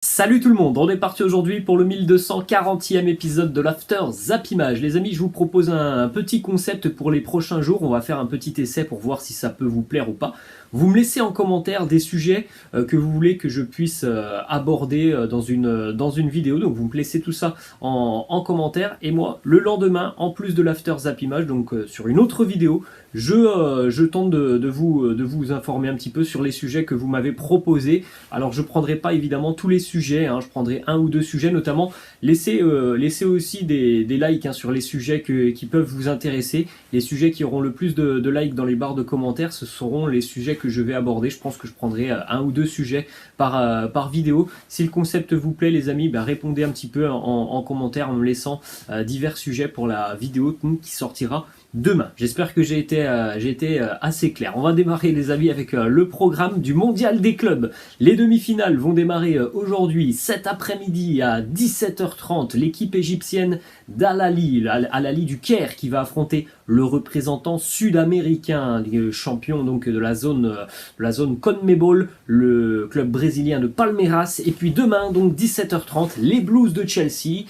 Salut tout le monde, on est parti aujourd'hui pour le 1240e épisode de l'After Zappimage. Les amis, je vous propose un petit concept pour les prochains jours. On va faire un petit essai pour voir si ça peut vous plaire ou pas. Vous me laissez en commentaire des sujets que vous voulez que je puisse aborder dans une vidéo. Donc vous me laissez tout ça en commentaire. Et moi, le lendemain, en plus de l'After Zappimage, donc sur une autre vidéo, je tente de vous informer un petit peu sur les sujets que vous m'avez proposés. Alors je ne prendrai pas évidemment tous les sujets, je prendrai un ou deux sujets notamment. Laissez aussi des likes sur les sujets qui peuvent vous intéresser. Les sujets qui auront le plus de likes dans les barres de commentaires, ce seront les sujets que je vais aborder. Je pense que je prendrai un ou deux sujets par vidéo. Si le concept vous plaît les amis, répondez un petit peu en commentaire en me laissant divers sujets pour la vidéo qui sortira demain. J'espère que j'ai été assez clair. On va démarrer les amis avec le programme du mondial des clubs. Les demi-finales vont démarrer aujourd'hui, cet après-midi à 17h30. L'équipe égyptienne Al-Ahly du Caire qui va affronter le représentant sud-américain, champion donc de la zone CONMEBOL, le club brésilien de Palmeiras. Et puis demain, donc 17h30, les Blues de Chelsea,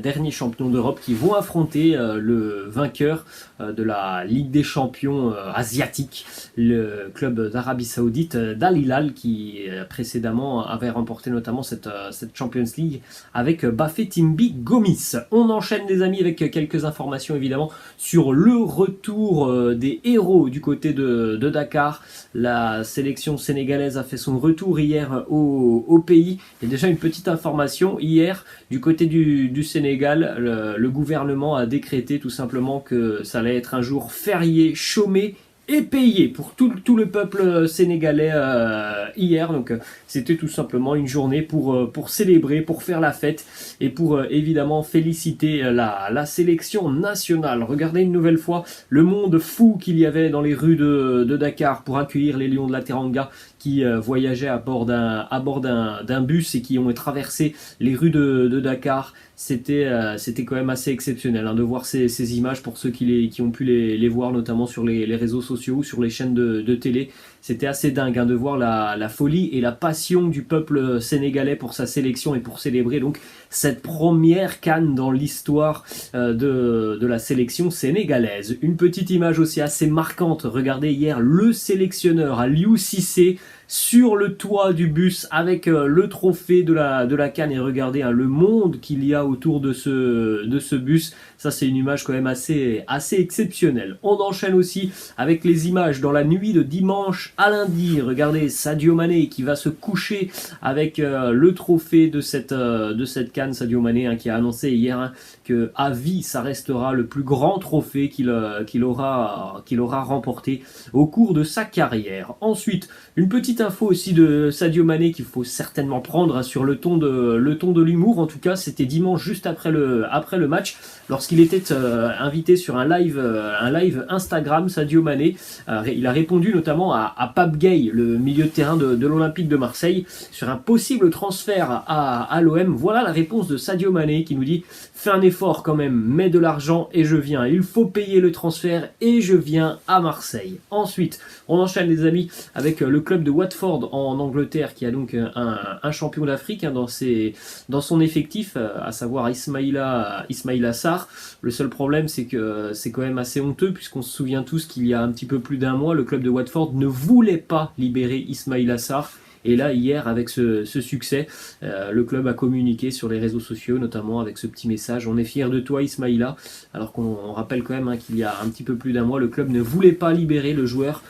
dernier champion d'Europe, qui vont affronter le vainqueur de la Ligue des champions asiatique, le club d'Arabie Saoudite d'Al Hilal, qui précédemment avait remporté notamment cette Champions League avec Bafétimbi Gomis. On enchaîne les amis avec quelques informations évidemment sur le retour des héros du côté de Dakar. La sélection sénégalaise a fait son retour hier au pays. Et déjà une petite information, hier du côté du Sénégal, le gouvernement a décrété tout simplement que ça allait être un jour férié, chômé et payé pour tout le peuple sénégalais hier. Donc c'était tout simplement une journée pour célébrer, pour faire la fête et pour évidemment féliciter la sélection nationale. Regardez une nouvelle fois le monde fou qu'il y avait dans les rues de Dakar pour accueillir les Lions de la Teranga qui voyageaient à bord d'un bus et qui ont traversé les rues de Dakar. C'était quand même assez exceptionnel de voir ces images pour ceux qui ont pu les voir notamment sur les réseaux sociaux ou sur les chaînes de télé. C'était assez dingue de voir la folie et la passion du peuple sénégalais pour sa sélection et pour célébrer donc cette première CAN dans l'histoire de la sélection sénégalaise. Une petite image aussi assez marquante, regardez hier le sélectionneur Aliou Cissé sur le toit du bus avec le trophée de la CAN et regardez le monde qu'il y a autour de ce bus. Ça c'est une image quand même assez exceptionnelle. On enchaîne aussi avec les images dans la nuit de dimanche à lundi. Regardez Sadio Mané qui va se coucher avec le trophée de cette CAN. Sadio Mané qui a annoncé hier que à vie ça restera le plus grand trophée qu'il aura remporté au cours de sa carrière. Ensuite, une petite info aussi de Sadio Mané qu'il faut certainement prendre sur le ton de l'humour. En tout cas, c'était dimanche juste après le match, lorsqu'il était invité sur un live Instagram. Sadio Mané, il a répondu notamment à Pape Gueye, le milieu de terrain de l'Olympique de Marseille, sur un possible transfert à l'OM. Voilà la réponse de Sadio Mané qui nous dit: fais un effort quand même, mets de l'argent et je viens. Il faut payer le transfert et je viens à Marseille. Ensuite, on enchaîne les amis avec le club de Watford en Angleterre qui a donc un champion d'Afrique dans son effectif, à savoir Ismaïla Sarr. Le seul problème c'est que c'est quand même assez honteux puisqu'on se souvient tous qu'il y a un petit peu plus d'un mois, le club de Watford ne voulait pas libérer Ismaïla Sarr. Et là, hier, avec ce succès, le club a communiqué sur les réseaux sociaux, notamment avec ce petit message: on est fiers de toi, Ismaïla. Alors qu'on rappelle quand même qu'il y a un petit peu plus d'un mois, le club ne voulait pas libérer le joueur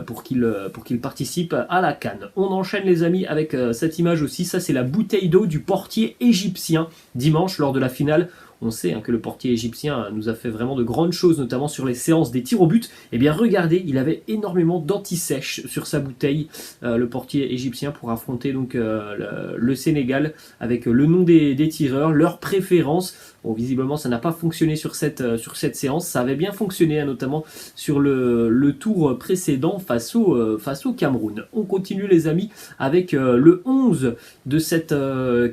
pour qu'il participe à la CAN. On enchaîne les amis avec cette image aussi. Ça, c'est la bouteille d'eau du portier égyptien dimanche lors de la finale. On sait que le portier égyptien nous a fait vraiment de grandes choses, notamment sur les séances des tirs au but. Et bien regardez, il avait énormément d'anti-sèche sur sa bouteille, le portier égyptien, pour affronter donc le Sénégal avec le nom des tireurs, leur préférence. Bon, visiblement, ça n'a pas fonctionné sur cette séance. Ça avait bien fonctionné, notamment sur le tour précédent face au Cameroun. On continue les amis avec le 11 de cette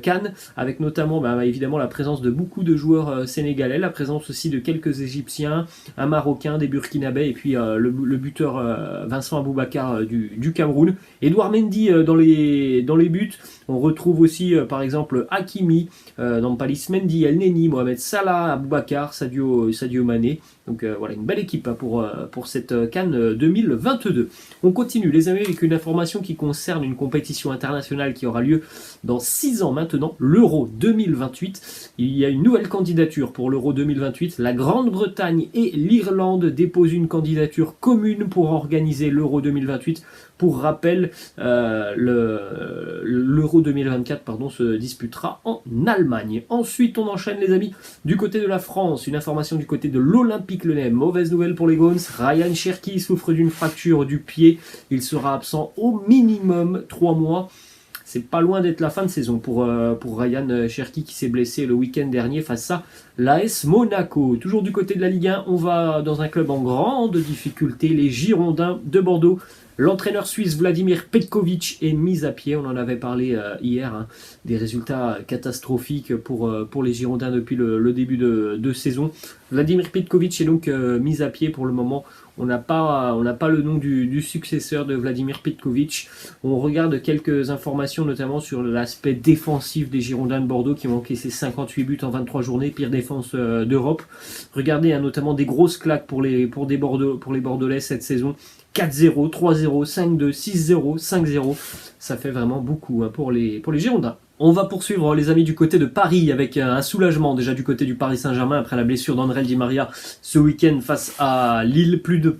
CAN, avec notamment évidemment la présence de beaucoup de joueurs joueurs sénégalais, la présence aussi de quelques Égyptiens, un Marocain, des Burkinabés et puis le buteur Vincent Aboubakar du Cameroun. Edouard Mendy dans les buts. On retrouve aussi par exemple Hakimi, Nampalys Mendy, El Neni, Mohamed Salah, Aboubakar, Sadio Mané. Donc voilà, une belle équipe pour cette CAN 2022. On continue les amis avec une information qui concerne une compétition internationale qui aura lieu dans 6 ans maintenant, l'Euro 2028. Il y a une nouvelle candidature pour l'Euro 2028. La Grande-Bretagne et l'Irlande déposent une candidature commune pour organiser l'Euro 2028. Pour rappel, l'Euro 2024 se disputera en Allemagne. Ensuite, on enchaîne les amis du côté de la France. Une information du côté de l'Olympique Lyonnais. Mauvaise nouvelle pour les Gaunes. Ryan Cherki souffre d'une fracture du pied. Il sera absent au minimum 3 mois. C'est pas loin d'être la fin de saison pour Ryan Cherki qui s'est blessé le week-end dernier face à l'AS Monaco. Toujours du côté de la Ligue 1, on va dans un club en grande difficulté, les Girondins de Bordeaux. L'entraîneur suisse Vladimir Petkovic est mis à pied, on en avait parlé hier, des résultats catastrophiques pour les Girondins depuis le début de saison. Vladimir Petkovic est donc mis à pied pour le moment. On n'a pas le nom du successeur de Vladimir Petkovic. On regarde quelques informations notamment sur l'aspect défensif des Girondins de Bordeaux qui ont encaissé 58 buts en 23 journées, pire défense d'Europe. Regardez notamment des grosses claques pour les Bordelais cette saison. 4-0, 3-0, 5-2, 6-0, 5-0. Ça fait vraiment beaucoup pour les Girondins. On va poursuivre les amis du côté de Paris avec un soulagement déjà du côté du Paris Saint-Germain après la blessure d'André Di Maria ce week-end face à Lille. Plus de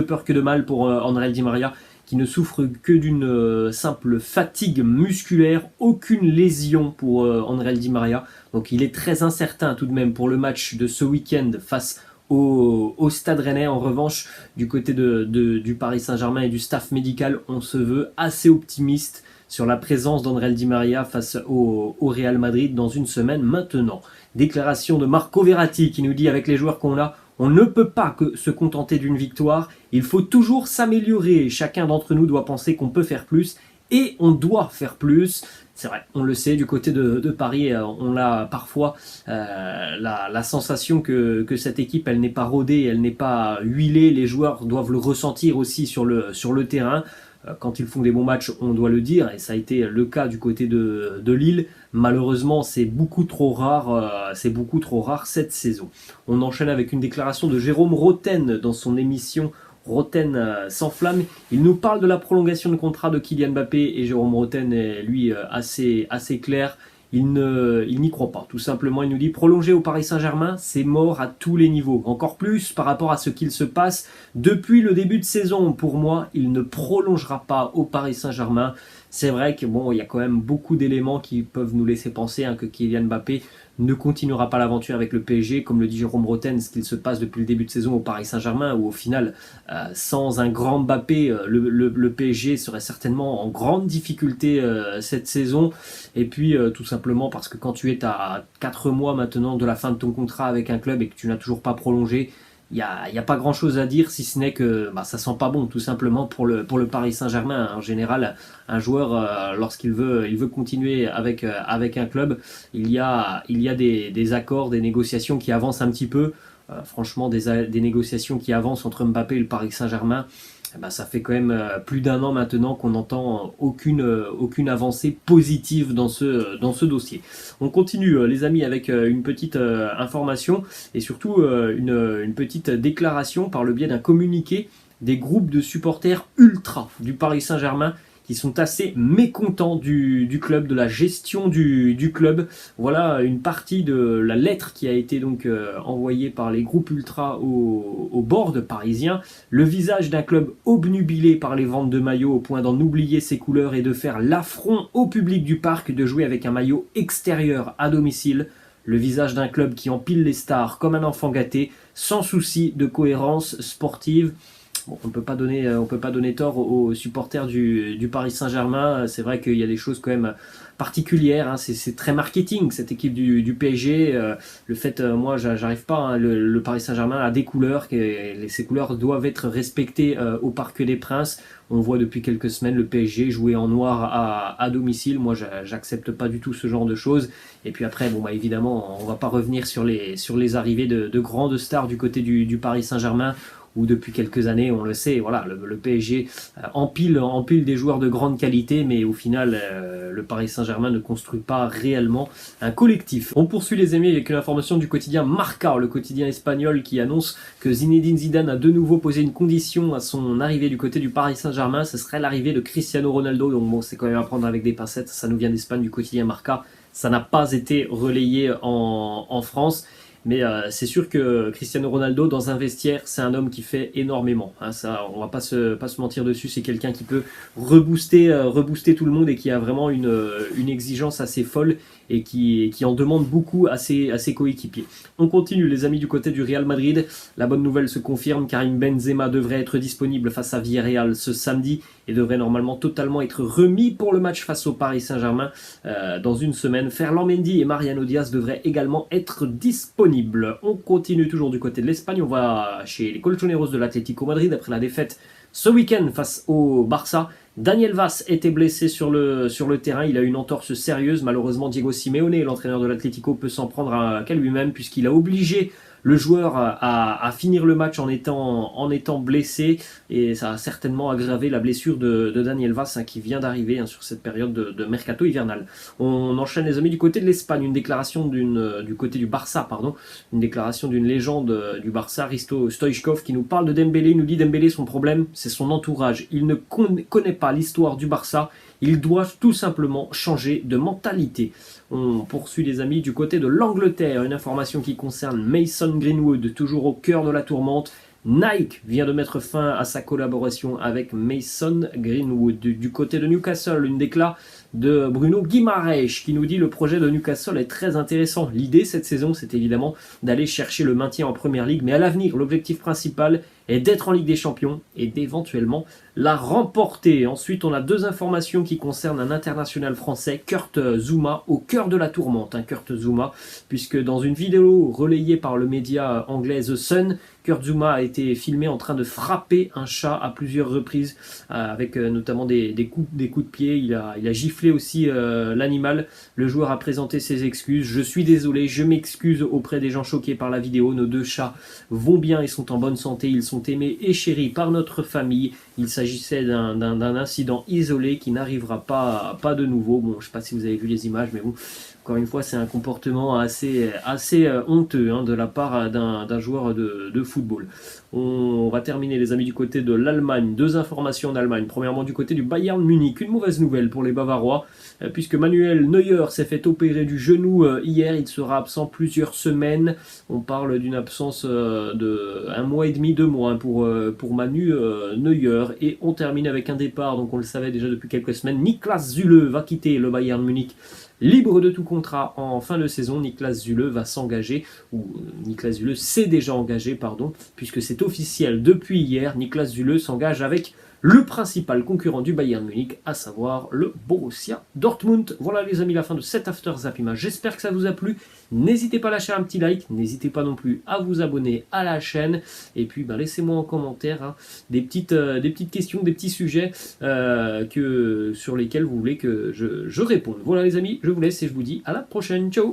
peur que de mal pour André Di Maria qui ne souffre que d'une simple fatigue musculaire, aucune lésion pour André Di Maria. Donc il est très incertain tout de même pour le match de ce week-end face au Stade Rennais. En revanche, du côté du Paris Saint-Germain et du staff médical, on se veut assez optimiste sur la présence d'André Di Maria face au Real Madrid dans une semaine maintenant. Déclaration de Marco Verratti qui nous dit avec les joueurs qu'on a, on ne peut pas se contenter d'une victoire, il faut toujours s'améliorer. Chacun d'entre nous doit penser qu'on peut faire plus et on doit faire plus. C'est vrai, on le sait, du côté de Paris, on a parfois la sensation que cette équipe, elle n'est pas rodée, elle n'est pas huilée. Les joueurs doivent le ressentir aussi sur le terrain. Quand ils font des bons matchs, on doit le dire, et ça a été le cas du côté de Lille. Malheureusement, c'est beaucoup trop rare cette saison. On enchaîne avec une déclaration de Jérôme Roten dans son émission Roten s'enflamme. Il nous parle de la prolongation de contrat de Kylian Mbappé et Jérôme Roten est lui assez clair. Il n'y croit pas. Tout simplement, il nous dit prolonger au Paris Saint-Germain, c'est mort à tous les niveaux. Encore plus par rapport à ce qu'il se passe depuis le début de saison. Pour moi, il ne prolongera pas au Paris Saint-Germain. C'est vrai que il y a quand même beaucoup d'éléments qui peuvent nous laisser penser que Kylian Mbappé ne continuera pas l'aventure avec le PSG, comme le dit Jérôme Roten, ce qu'il se passe depuis le début de saison au Paris Saint-Germain, où au final, sans un grand Mbappé, le PSG serait certainement en grande difficulté cette saison. Et puis tout simplement parce que quand tu es à 4 mois maintenant de la fin de ton contrat avec un club et que tu n'as toujours pas prolongé, il n'y a pas grand chose à dire si ce n'est que ça sent pas bon tout simplement pour le Paris Saint-Germain. En général, un joueur lorsqu'il veut continuer avec un club, il y a des accords, des négociations qui avancent un petit peu. Franchement, des négociations qui avancent entre Mbappé et le Paris Saint-Germain. Ça fait quand même plus d'1 an maintenant qu'on n'entend aucune avancée positive dans ce dossier. On continue les amis avec une petite information et surtout une petite déclaration par le biais d'un communiqué des groupes de supporters ultra du Paris Saint-Germain qui sont assez mécontents du club, de la gestion du club. Voilà une partie de la lettre qui a été donc envoyée par les groupes ultras au board parisien. Le visage d'un club obnubilé par les ventes de maillots au point d'en oublier ses couleurs et de faire l'affront au public du parc de jouer avec un maillot extérieur à domicile. Le visage d'un club qui empile les stars comme un enfant gâté, sans souci de cohérence sportive. bon, on peut pas donner tort aux supporters du Paris Saint-Germain. C'est vrai qu'il y a des choses quand même particulières, hein. C'est très marketing cette équipe du PSG. Le fait, moi, j'arrive pas, hein. Le Paris Saint-Germain a des couleurs, ces couleurs doivent être respectées au Parc des Princes. On voit depuis quelques semaines le PSG jouer en noir à domicile. Moi, j'accepte pas du tout ce genre de choses. Et puis après, bon, bah, évidemment, on va pas revenir sur les arrivées de grandes stars du côté du Paris Saint-Germain, où depuis quelques années, on le sait, voilà, le PSG empile des joueurs de grande qualité, mais au final, le Paris Saint-Germain ne construit pas réellement un collectif. On poursuit les amis avec une information du quotidien Marca, le quotidien espagnol, qui annonce que Zinedine Zidane a de nouveau posé une condition à son arrivée du côté du Paris Saint-Germain, ce serait l'arrivée de Cristiano Ronaldo. Donc bon, c'est quand même à prendre avec des pincettes, ça nous vient d'Espagne, du quotidien Marca, ça n'a pas été relayé en France. Mais c'est sûr que Cristiano Ronaldo, dans un vestiaire, c'est un homme qui fait énormément, hein. Ça, on va pas se mentir dessus. C'est quelqu'un qui peut rebooster tout le monde et qui a vraiment une exigence assez folle et qui en demande beaucoup à ses coéquipiers. On continue les amis du côté du Real Madrid. La bonne nouvelle se confirme, Karim Benzema devrait être disponible face à Villarreal ce samedi et devrait normalement totalement être remis pour le match face au Paris Saint-Germain dans une semaine. Ferland Mendy et Mariano Diaz devraient également être disponibles. On continue toujours du côté de l'Espagne. On va chez les Colchoneros de l'Atlético Madrid après la défaite ce week-end face au Barça. Daniel Vaz était blessé sur le terrain, il a une entorse sérieuse. Malheureusement, Diego Simeone, l'entraîneur de l'Atlético, peut s'en prendre qu'à lui-même, puisqu'il a obligé le joueur à finir le match en étant blessé, et ça a certainement aggravé la blessure de Daniel Vaz, hein, qui vient d'arriver, hein, sur cette période de mercato hivernal. On enchaîne les amis du côté de l'Espagne, une déclaration du côté du Barça, pardon, une déclaration d'une légende du Barça, Risto Stoichkov, qui nous parle de Dembélé. Il nous dit: Dembélé, son problème, c'est son entourage. Il ne connaît pas l'histoire du Barça. Ils doivent tout simplement changer de mentalité. On poursuit les amis du côté de l'Angleterre, une information qui concerne Mason Greenwood, toujours au cœur de la tourmente. Nike vient de mettre fin à sa collaboration avec Mason Greenwood. Du côté de Newcastle, une décla de Bruno Guimaraes qui nous dit: le projet de Newcastle est très intéressant. L'idée cette saison, c'est évidemment d'aller chercher le maintien en Première Ligue, mais à l'avenir, l'objectif principal est d'être en Ligue des Champions et d'éventuellement la remporter. Ensuite, on a deux informations qui concernent un international français, Kurt Zouma, au cœur de la tourmente. Kurt Zouma, puisque dans une vidéo relayée par le média anglais The Sun, Kurt Zouma a été filmé en train de frapper un chat à plusieurs reprises, avec notamment des coups de pied. Il a giflé aussi l'animal. Le joueur a présenté ses excuses: je suis désolé, je m'excuse auprès des gens choqués par la vidéo. Nos deux chats vont bien et sont en bonne santé. Ils sont aimés et chéris par notre famille. Il s'agissait d'un incident isolé qui n'arrivera pas de nouveau. Bon, je ne sais pas si vous avez vu les images, mais bon, encore une fois, c'est un comportement assez honteux, hein, de la part d'un joueur de football. On va terminer les amis du côté de l'Allemagne. Deux informations en Allemagne. Premièrement, du côté du Bayern Munich, une mauvaise nouvelle pour les Bavarois, puisque Manuel Neuer s'est fait opérer du genou hier. Il sera absent plusieurs semaines. On parle d'une absence de 1 mois et demi, 2 mois, pour Manu Neuer. Et on termine avec un départ, donc on le savait déjà depuis quelques semaines. Niklas Süle va quitter le Bayern Munich. Libre de tout contrat en fin de saison, Niklas Süle va s'engager, ou Niklas Süle s'est déjà engagé, pardon, puisque c'est officiel depuis hier. Niklas Süle s'engage avec le principal concurrent du Bayern Munich, à savoir le Borussia Dortmund. Voilà les amis, la fin de cet After Zap Image. J'espère que ça vous a plu. N'hésitez pas à lâcher un petit like, n'hésitez pas non plus à vous abonner à la chaîne. Et puis laissez-moi en commentaire, hein, des petites questions, des petits sujets sur lesquels vous voulez que je réponde. Voilà les amis, je vous laisse et je vous dis à la prochaine. Ciao.